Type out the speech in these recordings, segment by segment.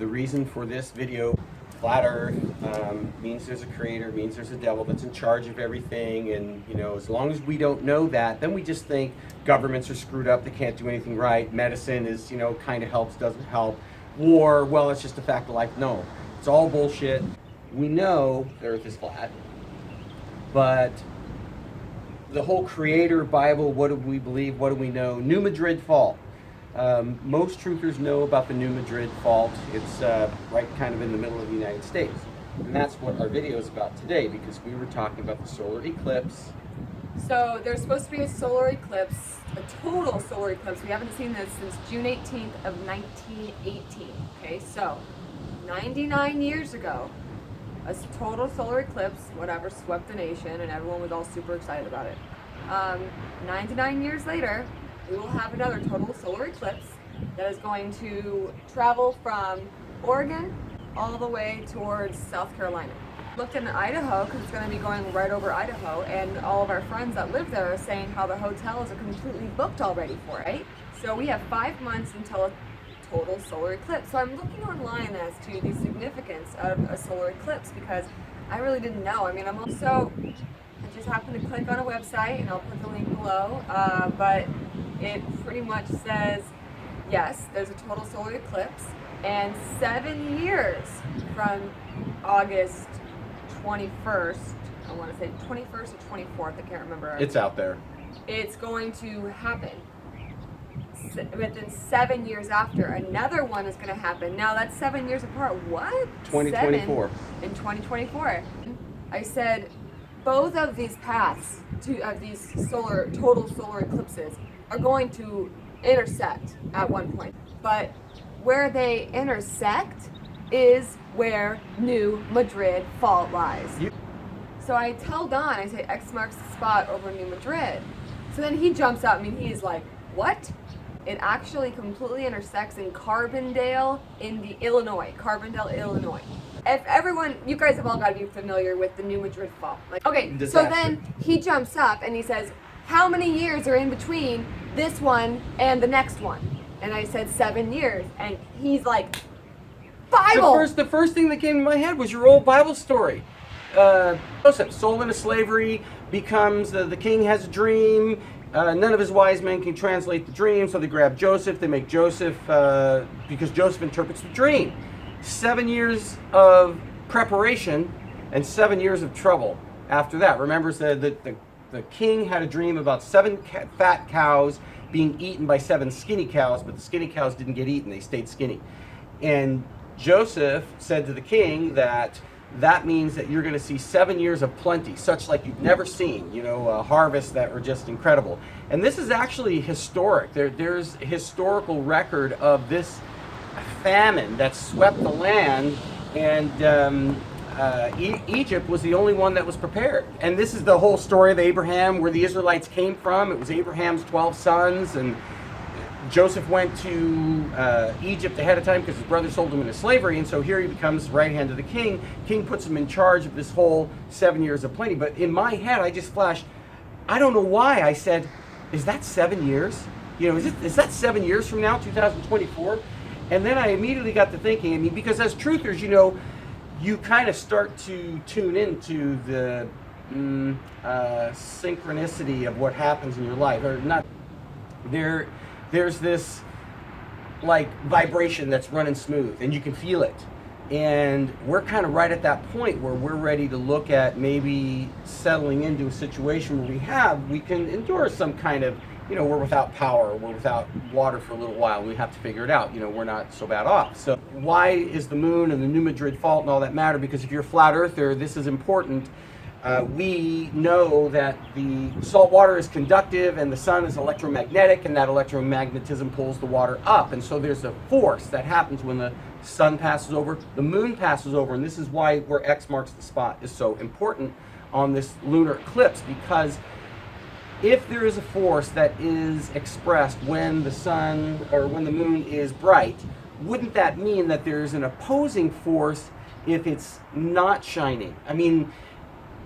The reason for this video, flat earth, means there's a creator, means there's a devil that's in charge of everything, and you know, as long as we don't know that, then we just think governments are screwed up, they can't do anything right, medicine is, you know, kind of helps, doesn't help, war, well, it's just a fact of life. No, it's all bullshit. We know the earth is flat, but the whole creator, Bible, what do we believe, what do we know? New Madrid fault. Most truthers know about the New Madrid fault. It's right kind of in the middle of the United States. And that's what our video is about today, because we were talking about the solar eclipse. So there's supposed to be a solar eclipse, a total solar eclipse. We haven't seen this since June 18th of 1918. Okay, so 99 years ago, a total solar eclipse, whatever, swept the nation, and everyone was all super excited about it. 99 years later, we will have another total solar eclipse that is going to travel from Oregon all the way towards South Carolina. Looked in Idaho because it's going to be going right over Idaho, and all of our friends that live there are saying how the hotels are completely booked already for it. Right? So we have 5 months until a total solar eclipse. So I'm looking online as to the significance of a solar eclipse because I really didn't know. I mean, I just happened to click on a website, and I'll put the link below, but it pretty much says, yes, there's a total solar eclipse, and 7 years from August 21st, I want to say 21st or 24th, I can't remember. It's out there. It's going to happen. Within 7 years after, another one is going to happen. Now that's 7 years apart. What? 2024. In 2024. I said both of these paths of these total solar eclipses are going to intersect at one point. But where they intersect is where New Madrid fault lies. So I tell Don, I say X marks the spot over New Madrid. So then he jumps out. I mean, he's like, what? It actually completely intersects in Carbondale, Illinois. Carbondale, Illinois. If everyone, you guys have all got to be familiar with the New Madrid fault. Like, okay, disaster. So then he jumps up and he says, how many years are in between this one and the next one? And I said 7 years. And he's like, Bible! The first thing that came to my head was your old Bible story. Joseph, sold into slavery, becomes, the king has a dream. None of his wise men can translate the dream, so they grab Joseph. They make Joseph, because Joseph interprets the dream. 7 years of preparation and 7 years of trouble after that. Remember, the king had a dream about 7 fat cows being eaten by 7 skinny cows, but the skinny cows didn't get eaten. They stayed skinny. And Joseph said to the king that means that you're going to see 7 years of plenty, such like you've never seen, you know, harvests that are just incredible. And this is actually historic. There's a historical record of this famine that swept the land, and Egypt was the only one that was prepared. And this is the whole story of Abraham, where the Israelites came from. It was Abraham's 12 sons, and Joseph went to Egypt ahead of time because his brother sold him into slavery, and so here he becomes right hand of the king. King puts him in charge of this whole 7 years of plenty. But in my head, I just flashed, I don't know why, I said, is that 7 years? You know, is that 7 years from now, 2024? And then I immediately got to thinking, I mean, because as truthers, you know, you kind of start to tune into the synchronicity of what happens in your life, or not. There's this like vibration that's running smooth, and you can feel it. And we're kind of right at that point where we're ready to look at maybe settling into a situation where we can endure some kind of, you know, we're without power, we're without water for a little while, and we have to figure it out. You know, we're not so bad off. So why is the moon and the New Madrid fault and all that matter? Because if you're a flat earther, this is important. We know that the salt water is conductive and the sun is electromagnetic, and that electromagnetism pulls the water up. And so there's a force that happens when the sun passes over, the moon passes over, and this is why where X marks the spot is so important on this lunar eclipse, because if there is a force that is expressed when the sun or when the moon is bright, wouldn't that mean that there's an opposing force if it's not shining? I mean,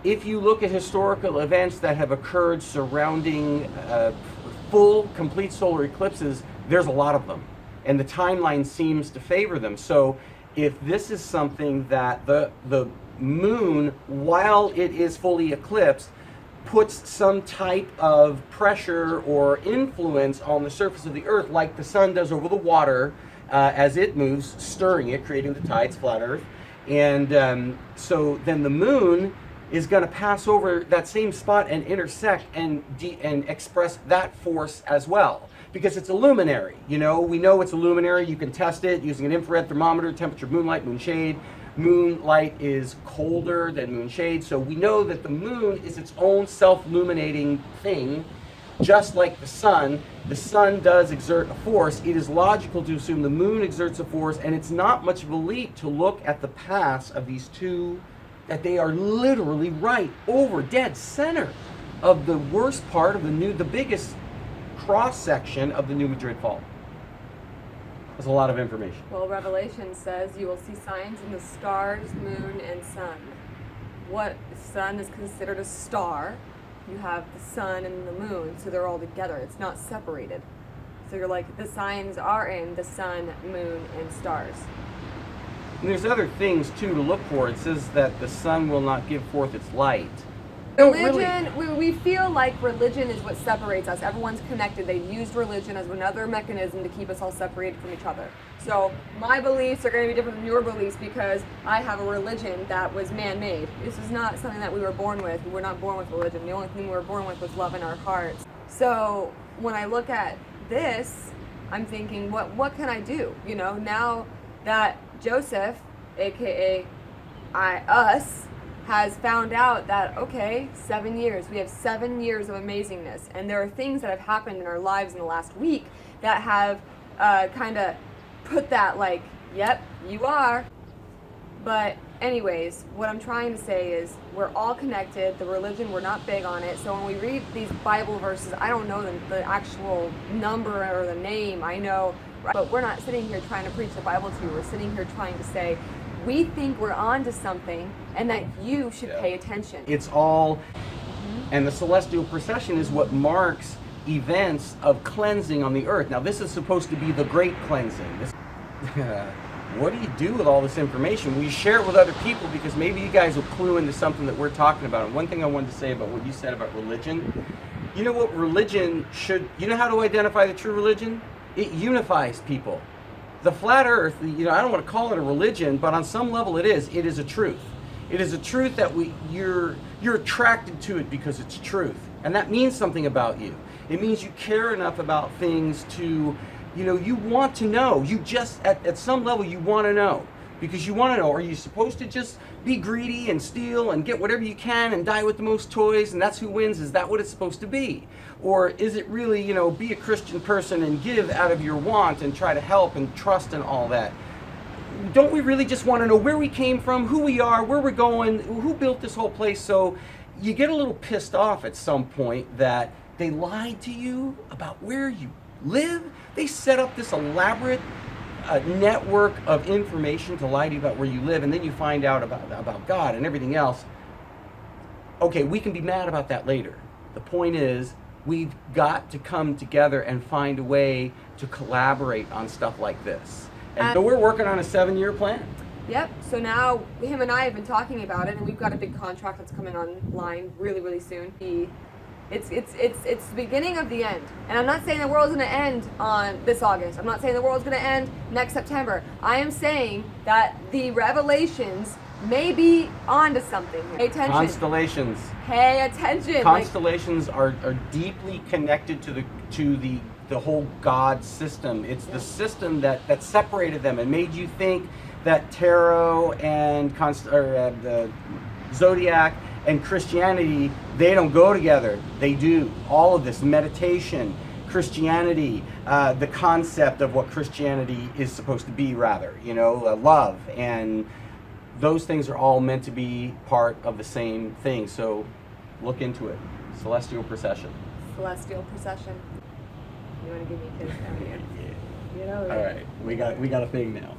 if you look at historical events that have occurred surrounding full, complete solar eclipses, there's a lot of them. And the timeline seems to favor them. So if this is something that the moon, while it is fully eclipsed, puts some type of pressure or influence on the surface of the earth, like the sun does over the water as it moves, stirring it, creating the tides, flat earth. And so then the moon is going to pass over that same spot and intersect and express that force as well, because it's a luminary. You know, we know it's a luminary. You can test it using an infrared thermometer, temperature of moonlight, moonshade. Moonlight is colder than moonshade, so we know that the moon is its own self-illuminating thing, just like the sun. The sun does exert a force. It is logical to assume the moon exerts a force, and it's not much of a leap to look at the paths of these two, that they are literally right over dead center of the worst part of the biggest cross section of the New Madrid fault. That's a lot of information. Well, Revelation says you will see signs in the stars, moon, and sun. What sun is considered a star? You have the sun and the moon, so they're all together. It's not separated. So you're like, the signs are in the sun, moon, and stars. And there's other things too to look for. It says that the sun will not give forth its light. Religion, we feel like religion is what separates us. Everyone's connected. They used religion as another mechanism to keep us all separated from each other. So my beliefs are going to be different than your beliefs because I have a religion that was man-made. This is not something that we were born with. We were not born with religion. The only thing we were born with was love in our hearts. So when I look at this, I'm thinking, what can I do? You know, now that Joseph, aka us, has found out that, okay, 7 years, we have 7 years of amazingness, and there are things that have happened in our lives in the last week that have kind of put that like, yep, you are. But anyways, what I'm trying to say is we're all connected. The religion, we're not big on it. So when we read these Bible verses, I don't know the actual number or the name, I know, but we're not sitting here trying to preach the Bible to you. We're sitting here trying to say, we think we're onto something and that you should pay attention. It's all, and the celestial procession is what marks events of cleansing on the earth. Now this is supposed to be the great cleansing. What do you do with all this information? We share it with other people because maybe you guys will clue into something that we're talking about. And one thing I wanted to say about what you said about religion, you know what religion should, you know how to identify the true religion? It unifies people. The flat earth, you know, I don't want to call it a religion, but on some level it is. It is a truth. It is a truth that you're attracted to it because it's truth. And that means something about you. It means you care enough about things to, you know, you want to know. You just, at some level, you want to know. Because you want to know, are you supposed to just be greedy and steal and get whatever you can and die with the most toys and that's who wins? Is that what it's supposed to be? Or is it really, you know, be a Christian person and give out of your want and try to help and trust and all that? Don't we really just want to know where we came from, who we are, where we're going, who built this whole place? So you get a little pissed off at some point that they lied to you about where you live. They set up this elaborate network of information to lie to you about where you live, and then you find out about God and everything else. Okay, we can be mad about that later. The point is, we've got to come together and find a way to collaborate on stuff like this. And so we're working on a 7-year plan. Yep. So now him and I have been talking about it, and we've got a big contract that's coming online really, really soon. It's the beginning of the end. And I'm not saying the world's going to end on this August. I'm not saying the world's going to end next September. I am saying that the revelations may be onto something. Pay attention. Constellations. Pay attention. Constellations are deeply connected to the whole God system. It's the system that separated them and made you think that tarot and the zodiac and Christianity, they don't go together. They do. All of this meditation, Christianity, the concept of what Christianity is supposed to be, rather, you know, love, and those things are all meant to be part of the same thing. So look into it. Celestial procession. Celestial procession. You want to give me a kiss down here? Yeah. You know. All right. We got a thing now.